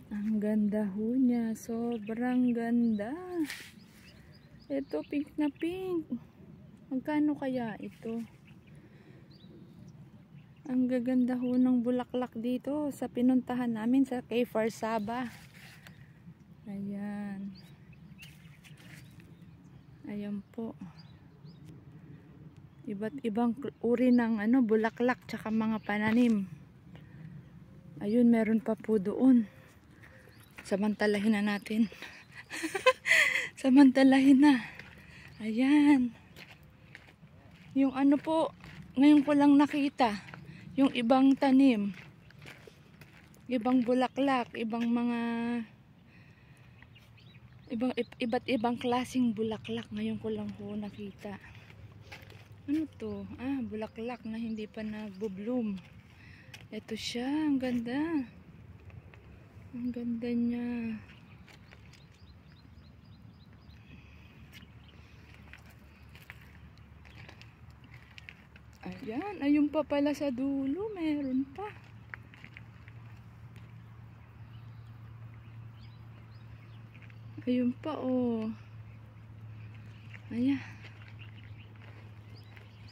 Ang ganda ho niya. Sobrang ganda. Ito pink na pink. Magkano kaya ito? Ang gaganda ho ng bulaklak dito sa pinuntahan namin sa kay Farsaba. Ayan. Ayan po. Iba't ibang uri ng bulaklak tsaka mga pananim. Ayun, meron pa po doon. Samantalahin na natin. Samantalahin na. Ayan. Yung po, ngayon ko lang nakita. Yung ibang tanim. Ibang bulaklak. Ibang mga iba't ibang klaseng bulaklak. Ngayon ko lang po nakita. Ano to? Bulaklak na hindi pa nagbo-bloom. Ito siya. Ang ganda. Ang ganda niya. Ayan. Ayun pa pala sa dulo. Meron pa. Ayun pa oh. Ayan.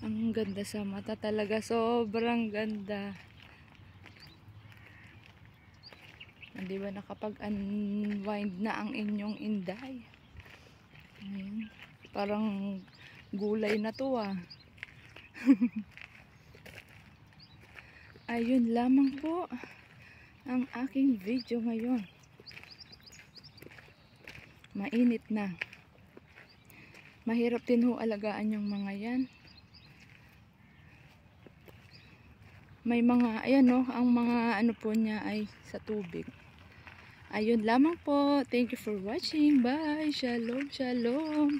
Ang ganda sa mata talaga. Sobrang ganda. Hindi ba nakapag-unwind na ang inyong inday? Ayan. Parang gulay na to Ayun lamang po ang aking video ngayon. Mainit na. Mahirap din ho alagaan yung mga yan. May mga, ayan ang mga po niya ay sa tubig. Ayun lamang po. Thank you for watching. Bye. Shalom, shalom.